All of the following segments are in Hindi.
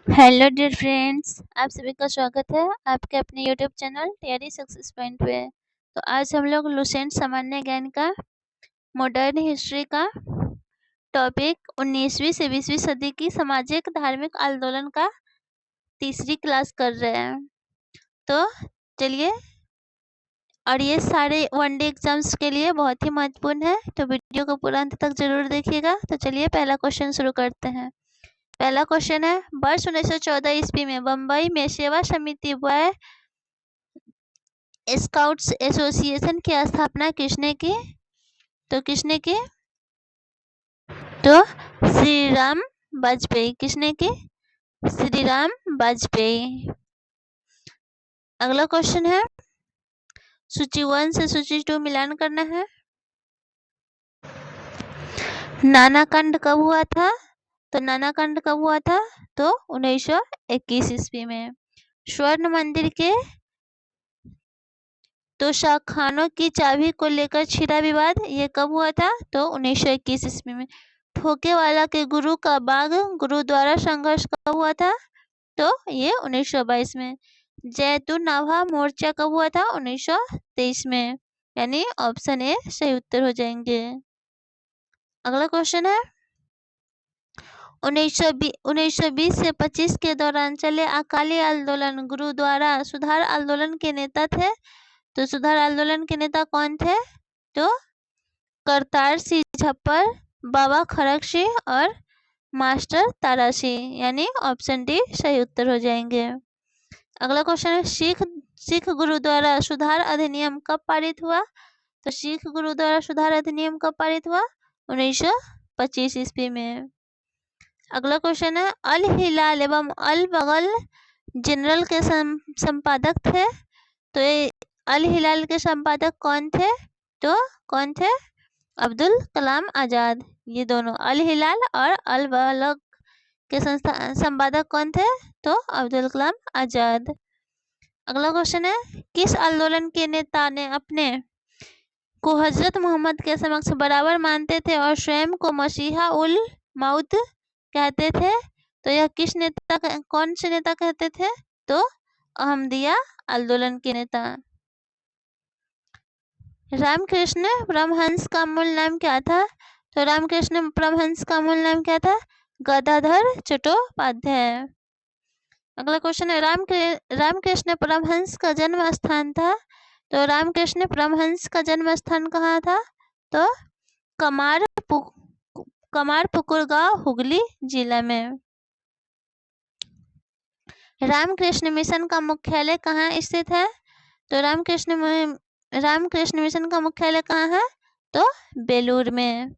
हेलो डियर फ्रेंड्स, आप सभी का स्वागत है आपके अपने YouTube channel TRE success point पे। तो आज हम लोग लुसेंट सामान्य ज्ञान का मॉडर्न हिस्ट्री का टॉपिक 19वीं से 20वीं सदी की सामाजिक धार्मिक आंदोलन का तीसरी क्लास कर रहे हैं। तो चलिए, और ये सारे वनडे एग्जाम्स के लिए बहुत ही महत्वपूर्ण है, तो वीडियो को पूरा अंत तक जरूर देखिएगा। तो चलिए पहला क्वेश्चन शुरू करते हैं। पहला क्वेश्चन है, वर्ष 1914 ईस्वी में बम्बई में सेवा समिति बॉय स्काउट्स एसोसिएशन की स्थापना किसने की? तो किसने की? तो श्री राम वाजपेयी। किसने की? श्री राम वाजपेयी। अगला क्वेश्चन है, सूची 1 से सूची 2 मिलान करना है। नानाकांड कब हुआ था? तो नानाकांड कब हुआ था? तो 1921 ईस्वी में। स्वर्ण मंदिर के तो शाखानों की चाबी को लेकर छिड़ा विवाद, ये कब हुआ था? तो 1921 ईस्वी में। ठोकेवाला के गुरु का बाग गुरुद्वारा संघर्ष कब हुआ था? तो ये 1922 में। जैतून नाभा मोर्चा कब हुआ था? 1923 में। यानी ऑप्शन ए सही उत्तर हो जाएंगे। अगला क्वेश्चन है, 1920 से 25 के दौरान चले अकाली आंदोलन गुरुद्वारा सुधार आंदोलन के नेता थे। तो सुधार आंदोलन के नेता कौन थे? तो करतार सिंह झप्पर, बाबा खड़क सिंह और मास्टर तारा सिंह। यानी ऑप्शन डी सही उत्तर हो जाएंगे। अगला क्वेश्चन है, सिख गुरुद्वारा सुधार अधिनियम कब पारित हुआ? तो सिख गुरुद्वारा सुधार अधिनियम कब पारित हुआ? 1925 ईस्वी में। अगला क्वेश्चन है, अल हिलाल एवं अल बगल जनरल के संपादक थे। तो ये अल हिलाल के संपादक कौन थे? तो कौन थे? अब्दुल कलाम आजाद। ये दोनों अल हिलाल और अल बगल के संपादक कौन थे? तो अब्दुल कलाम आजाद। अगला क्वेश्चन है, किस आंदोलन के नेता ने अपने को हजरत मोहम्मद के समक्ष बराबर मानते थे और स्वयं को मसीहा उल मौद कहते थे? तो यह किस नेता कौन से नेता कहते थे? तो अहमदिया आंदोलन के नेता। रामकृष्ण परमहंस का मूल नाम क्या था? तो रामकृष्ण परमहंस का मूल नाम क्या था? गदाधर चट्टोपाध्याय। अगला क्वेश्चन है, रामकृष्ण परमहंस का जन्म स्थान था। तो रामकृष्ण परमहंस का जन्म स्थान कहाँ था? तो कमारपुकुर गांव, हुगली जिला में। रामकृष्ण मिशन का मुख्यालय कहाँ स्थित है? तो रामकृष्ण मिशन का मुख्यालय कहाँ है? तो बेलूर में।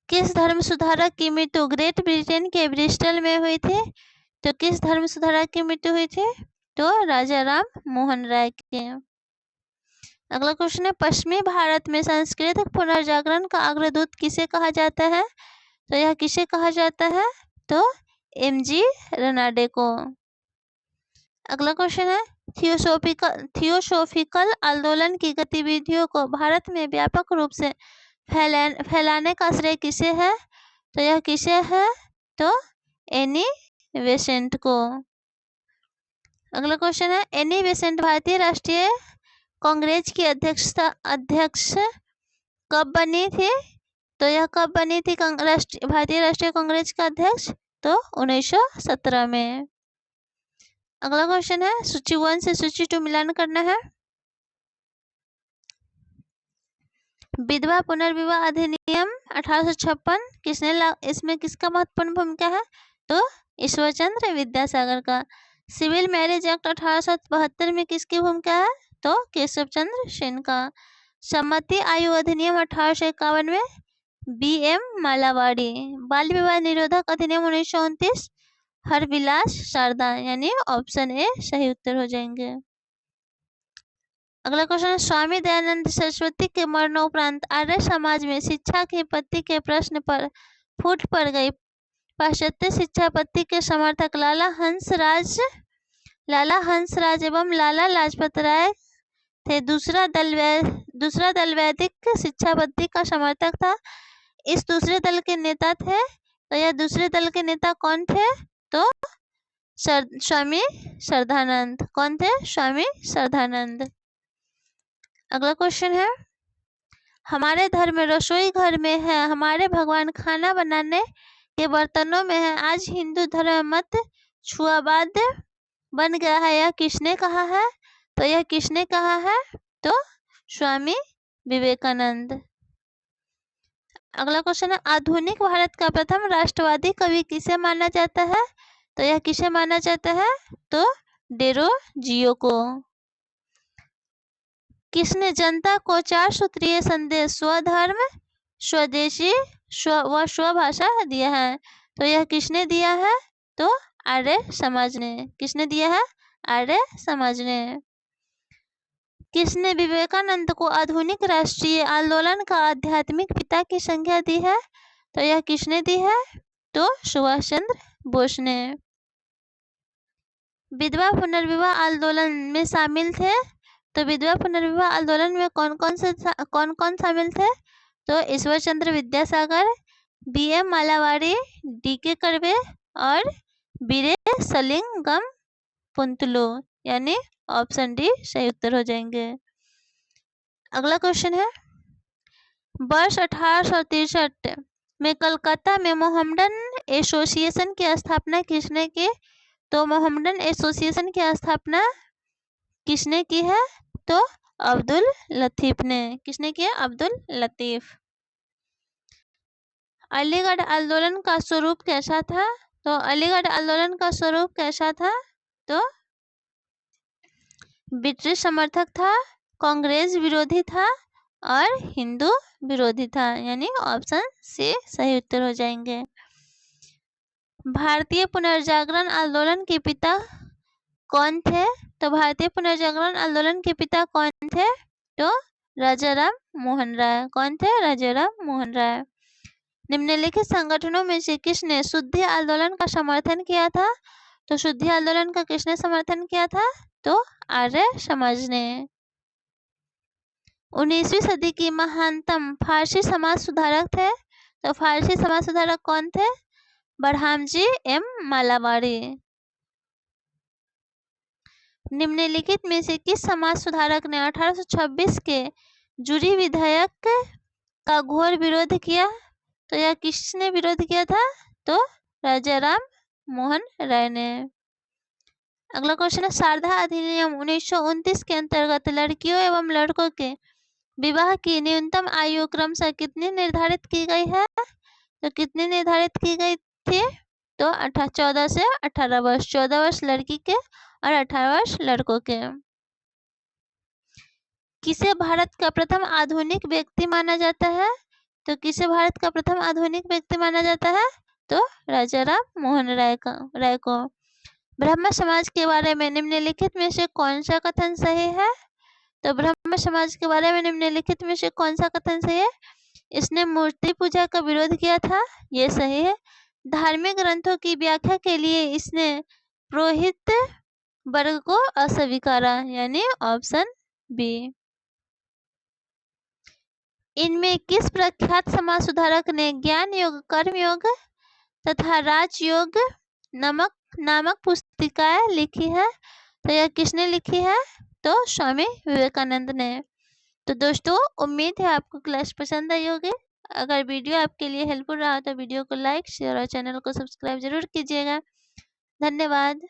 किस धर्म सुधारक की मृत्यु ग्रेट ब्रिटेन के ब्रिस्टल में हुई थी? तो किस धर्म सुधारक की मृत्यु हुई थी? तो राजा राम मोहन राय के। अगला क्वेश्चन है, पश्चिमी भारत में सांस्कृतिक पुनर्जागरण का अग्रदूत किसे कहा जाता है? तो यह किसे कहा जाता है? तो एमजी रनाडे को। अगला क्वेश्चन है, थियोसोफिकल आंदोलन की गतिविधियों को भारत में व्यापक रूप से फैलाने का श्रेय किसे है? तो यह किसे है? तो एनी बेसेंट को। अगला क्वेश्चन है, एनी बेसेंट भारतीय राष्ट्रीय कांग्रेस की अध्यक्ष कब बनी थी? तो यह कब बनी थी भारतीय राष्ट्रीय कांग्रेस का अध्यक्ष? तो 1917 में। अगला क्वेश्चन है, सूची 1 से सूची 2 मिलान करना है। विधवा पुनर्विवाह अधिनियम 1856 इसमें किसका महत्वपूर्ण भूमिका है? तो ईश्वरचंद्र विद्यासागर का। सिविल मैरिज एक्ट 1872 में किसकी भूमिका है? तो केशव चंद्र सेन का। सम्मति आयु अधिनियम 1851 में BM मालावाड़ी। बाल विवाह निरोधक अधिनियम 1929 हरविलास शारदा। यानी ऑप्शन ए सही उत्तर हो जाएंगे। अगला क्वेश्चन, स्वामी दयानंद सरस्वती के मरणोपरांत आर्य समाज में शिक्षा की पद्धति के प्रश्न पर फूट पड़ गई। पाश्चात्य शिक्षा पद्धति के समर्थक लाला हंसराज एवं लाला लाजपत राय थे। दूसरा दल वैदिक शिक्षा पद्धति का समर्थक था। इस दूसरे दल के नेता थे। तो यह दूसरे दल के नेता कौन थे? तो स्वामी श्रद्धानंद। कौन थे? स्वामी श्रद्धानंद। अगला क्वेश्चन है, हमारे धर्म में रसोई घर में है, हमारे भगवान खाना बनाने के बर्तनों में है, आज हिंदू धर्म मत छुआबाद बन गया है, यह किसने कहा है? तो यह किसने कहा है? तो स्वामी विवेकानंद। अगला क्वेश्चन है, आधुनिक भारत का प्रथम राष्ट्रवादी कवि किसे माना जाता है? तो यह किसे माना जाता है? तो डेरोजियो को। किसने जनता को 4 सूत्रीय संदेश स्वधर्म, स्वदेशी व स्वभाषा दिया है? तो यह किसने दिया है? तो आर्य समाज ने। किसने दिया है? आर्य समाज ने। किसने विवेकानंद को आधुनिक राष्ट्रीय आंदोलन का आध्यात्मिक पिता की संज्ञा दी है? तो यह किसने दी है? तो सुभाष चंद्र बोस ने। विधवा पुनर्विवाह आंदोलन में शामिल थे? तो विधवा पुनर्विवाह आंदोलन में कौन कौन शामिल थे? तो Ishwar Chandra Vidyasagar, B.M. मालावारी, D.K. Curve और वीरे सलिंगम पुंतलू, यानी ऑप्शन डी सही उत्तर हो जाएंगे। अगला क्वेश्चन है, वर्ष 1863 में कलकत्ता में मोहम्मडन एसोसिएशन की स्थापना किसने की? तो मोहम्मडन एसोसिएशन की स्थापना किसने की है? तो अब्दुल लतीफ ने। किसने किया? अब्दुल लतीफ। अलीगढ़ आंदोलन का स्वरूप कैसा था? तो अलीगढ़ आंदोलन का स्वरूप कैसा था? तो ब्रिटिश समर्थक था, कांग्रेस विरोधी था और हिंदू विरोधी था, यानी ऑप्शन सी सही उत्तर हो जाएंगे। भारतीय पुनर्जागरण आंदोलन के पिता कौन थे? तो भारतीय पुनर्जागरण आंदोलन के पिता कौन थे? तो राजाराम मोहन राय। कौन थे? राजाराम मोहन राय। निम्नलिखित संगठनों में से किसने शुद्धि आंदोलन का समर्थन किया था? तो शुद्धि आंदोलन का किसने समर्थन किया था? तो आर्य समाज ने। 19वीं सदी की महानतम फारसी समाज सुधारक थे? तो फारसी समाज सुधारक कौन थे? बरहामजी एम मालावारी। निम्नलिखित में से किस समाज सुधारक ने 1826 के जूरी विधेयक का घोर विरोध किया? तो यह किसने विरोध किया था? तो राजाराम मोहन राय ने। अगला क्वेश्चन है, शारदा अधिनियम 1929 के अंतर्गत लड़कियों एवं लड़कों के विवाह की न्यूनतम आयु क्रमशः कितनी निर्धारित की गई है? तो कितनी निर्धारित की गई थी? तो 14 से 18 वर्ष। 14 वर्ष लड़की के और 18 वर्ष लड़कों के। किसे भारत का प्रथम आधुनिक व्यक्ति माना जाता है? तो किसे भारत का प्रथम आधुनिक व्यक्ति माना जाता है? तो राजाराम मोहन राय को। ब्रह्म समाज के बारे में निम्नलिखित में से कौन सा कथन सही है? तो ब्रह्म समाज के बारे में निम्नलिखित में से कौन सा कथन सही है? इसने मूर्ति पूजा का विरोध किया था, ये सही है। धार्मिक ग्रंथों की व्याख्या के लिए इसने पुरोहित वर्ग को अस्वीकारा, यानी ऑप्शन बी। इनमें किस प्रख्यात समाज सुधारक ने ज्ञान योग, कर्म योग तथा राजयोग नामक पुस्तिकाएं लिखी है? तो यह किसने लिखी है? तो स्वामी विवेकानंद ने। तो दोस्तों, उम्मीद है आपको क्लास पसंद आई होगी। अगर वीडियो आपके लिए हेल्पफुल रहा तो वीडियो को लाइक, शेयर और चैनल को सब्सक्राइब जरूर कीजिएगा। धन्यवाद।